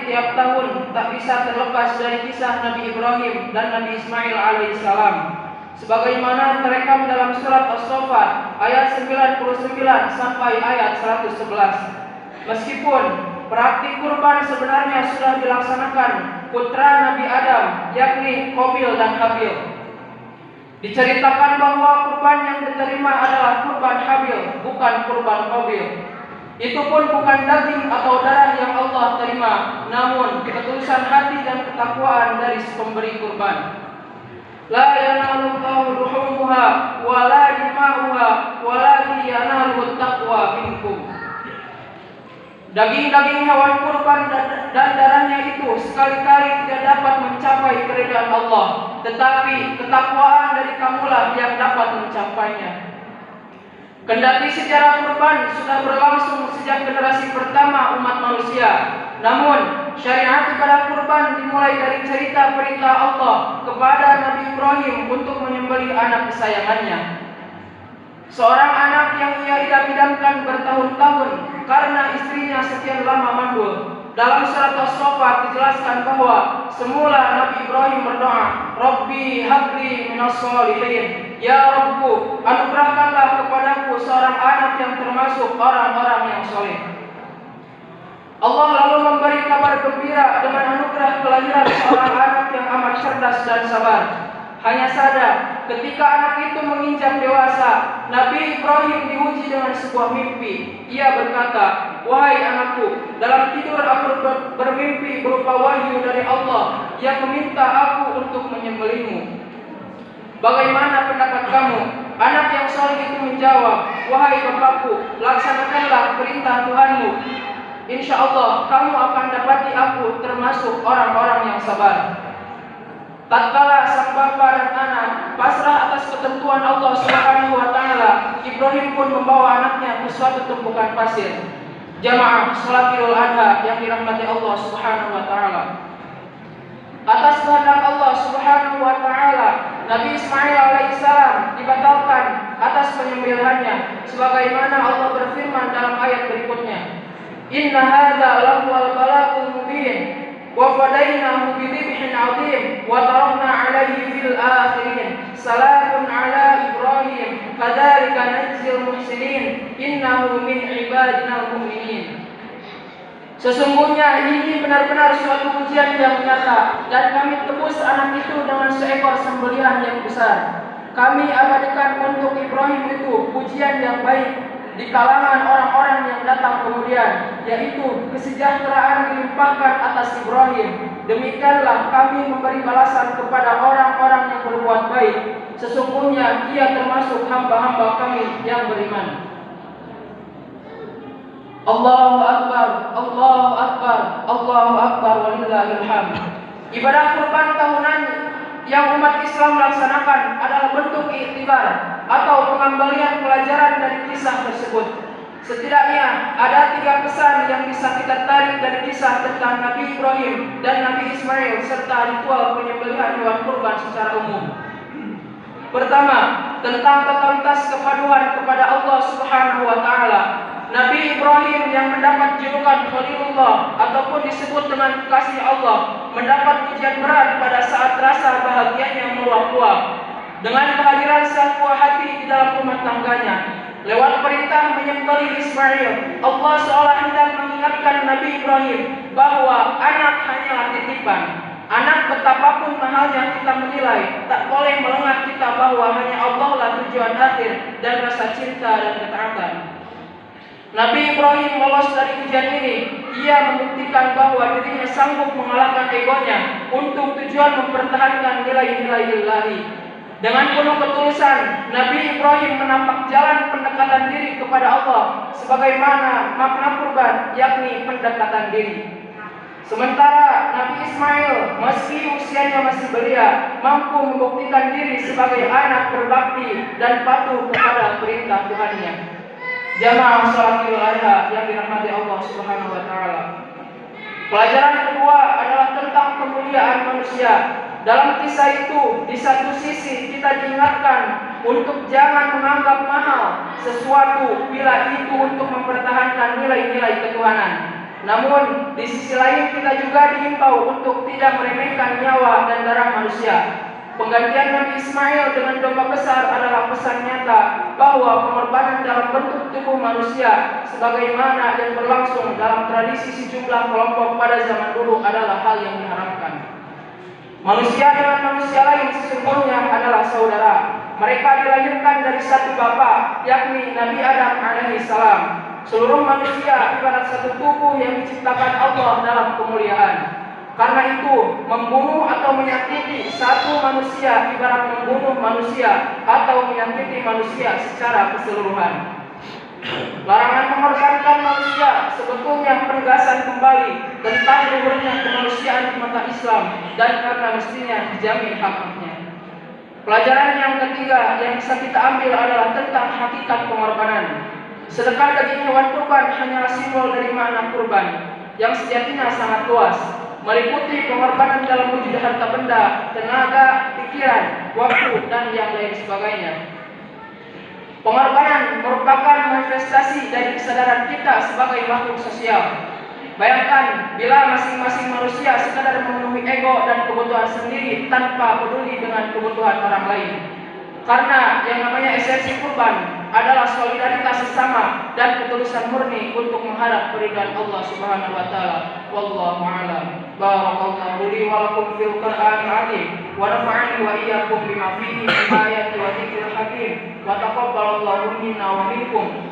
di tiap tahun tak bisa terlepas dari kisah Nabi Ibrahim dan Nabi Ismail alaihissalam, sebagaimana terekam dalam surat As-Saffat ayat 99 sampai ayat 111. Meskipun praktik kurban sebenarnya sudah dilaksanakan putra Nabi Adam, yakni Qabil dan Habil. Diceritakan bahwa kurban yang diterima adalah kurban Habil, bukan kurban Qabil. Itu pun bukan daging atau darah yang Allah terima, namun ketulusan hati dan ketakwaan dari pemberi kurban. La yanalullahu luhumuha wa la dima'uha walakin yanaluhu taqwa minkum. Daging-daging hewan kurban dan darahnya itu sekali-kali tidak dapat mencapai keridhaan Allah, tetapi ketakwaan dari kamulah yang dapat mencapainya. Kendati sejarah kurban sudah berlangsung sejak generasi pertama umat manusia, namun syariat ibadah kurban dimulai dari cerita perintah Allah kepada Nabi Ibrahim untuk menyembelih anak kesayangannya. Seorang anak yang ia idam-idamkan bertahun-tahun karena istrinya sekian lama mandul. Dalam surat As-Saffat dijelaskan bahwa semula Nabi Ibrahim berdoa, Rabbi habli minas sholihin. Ya Rabbu, anugerahkanlah kepadaku seorang anak yang termasuk orang-orang yang soleh. Allah lalu memberi kabar gembira dengan anugerah kelahiran seorang anak yang amat cerdas dan sabar. Hanya saja ketika anak itu menginjak dewasa, Nabi Ibrahim diuji dengan sebuah mimpi. Ia berkata, wahai anakku, dalam tidur aku bermimpi berupa wahyu dari Allah yang meminta aku untuk menyembelihmu. Bagaimana pendapat kamu? Anak yang soleh itu menjawab, wahai bapakku, laksanakanlah perintah Tuhanmu. Insya Allah kamu akan dapati aku termasuk orang-orang yang sabar. Tatkala sang bapa dan anak pasrah atas ketentuan Allah Subhanahu wa taala, Ibrahim pun membawa anaknya ke suatu tumpukan pasir. Jamaah salat Idul Adha yang dirahmati Allah Subhanahu wa taala. Atas kehendak Allah Subhanahu wa taala, Nabi Ismail alaihissalam dibatalkan atas penyembelihannya, sebagaimana Allah berfirman dalam ayat berikutnya. Inna hadza lahuwal bala'ul mubin. وَفَدَيْنَاهُ بِذِبْحٍ عَظِيمٍ وَتَرَكْنَا عَلَيْهِ فِي الْآخِرِينَ سَلَامٌ عَلَى إِبْرَاهِيمَ كَذَلِكَ نَجْزِي الْمُحْسِنِينَ إِنَّهُ مِنْ عِبَادِنَا الْمُؤْمِنِينَ. Sesungguhnya ini benar-benar suatu ujian yang nyata, dan kami tebus anak itu dengan seekor sembelihan yang besar. Kami abadikan untuk Ibrahim itu pujian yang baik di kalangan orang-orang yang datang kemudian, yaitu kesejahteraan dilimpahkan atas Ibrahim. Demikianlah kami memberi balasan kepada orang-orang yang berbuat baik. Sesungguhnya ia termasuk hamba-hamba kami yang beriman. Allahu Akbar, Allahu Akbar, Allahu Akbar walillahil hamd. Ibadah kurban tahunan yang umat Islam laksanakan adalah bentuk iktibar atau pengembalian pelajaran dari kisah tersebut. Setidaknya ada 3 pesan yang bisa kita tarik dari kisah tentang Nabi Ibrahim dan Nabi Ismail serta ritual penyembelihan hewan kurban secara umum. Pertama, tentang totalitas kepaduan kepada Allah Subhanahu wa taala. Nabi Ibrahim yang mendapat julukan Khalilullah ataupun disebut dengan kekasih Allah mendapat ujian berat pada saat rasa bahagianya meluap-luap dengan kehadiran sang buah hati di dalam rumah tangganya. Lewat perintah menyembelih Ismail, Allah seolah hendak mengingatkan Nabi Ibrahim bahwa anak hanyalah titipan. Anak betapapun mahalnya kita menilai, tak boleh melengah kita bahwa hanya Allah lah tujuan akhir dan rasa cinta dan ketaatan. Nabi Ibrahim lolos dari ujian ini. Ia membuktikan bahwa dirinya sanggup mengalahkan egonya untuk tujuan mempertahankan nilai-nilai ilahi. Dengan penuh ketulusan, Nabi Ibrahim menampak jalan pendekatan diri kepada Allah sebagaimana makna kurban, yakni pendekatan diri. Sementara Nabi Ismail, meski usianya masih belia, mampu membuktikan diri sebagai anak berbakti dan patuh kepada perintah Tuhannya. Jamaah salat Idul Adha yang dirahmati Allah Subhanahu wa taala. Pelajaran kedua adalah tentang kemuliaan manusia. Dalam kisah itu, di satu sisi kita diingatkan untuk jangan menganggap mahal sesuatu bila itu untuk mempertahankan nilai-nilai ketuhanan. Namun di sisi lain kita juga diimbau untuk tidak meremehkan nyawa dan darah manusia. Penggantian Nabi Ismail dengan domba besar adalah pesan nyata bahwa pengorbanan dalam bentuk tubuh manusia sebagaimana yang berlangsung dalam tradisi sejumlah kelompok pada zaman dulu adalah hal yang diharamkan. Manusia dengan manusia lain sesungguhnya adalah saudara. Mereka dilahirkan dari satu bapa, yakni Nabi Adam alaihi salam. Seluruh manusia ibarat satu tubuh yang diciptakan Allah dalam kemuliaan. Karena itu, membunuh atau menyakiti satu manusia ibarat membunuh manusia atau menyakiti manusia secara keseluruhan. Larangan mengorbankan manusia sebetulnya penegasan kembali tentang luhurnya kemanusiaan di mata Islam dan karena mestinya dijamin hak-haknya. Pelajaran yang ketiga yang bisa kita ambil adalah tentang hakikat pengorbanan. Sedekah daging hewan kurban hanyalah simbol dari makna kurban yang sejatinya sangat luas, meliputi pengorbanan dalam wujud harta benda, tenaga, pikiran, waktu, dan yang lain sebagainya. Pengorbanan merupakan manifestasi dari kesadaran kita sebagai makhluk sosial. Bayangkan bila masing-masing manusia sekadar memenuhi ego dan kebutuhan sendiri tanpa peduli dengan kebutuhan orang lain. Karena yang namanya esensi kurban adalah solidaritas sesama dan ketulusan murni untuk mengharap keridhaan Allah Subhanahu wa taala. Wallahu a'lam. Barakallahu li wa lakum fil Qur'anil 'azim wa nafa'ani wa iyyakum bima fihi min ayati wa dzikril hakim. Wa taqabbalallahu minna wa minkum.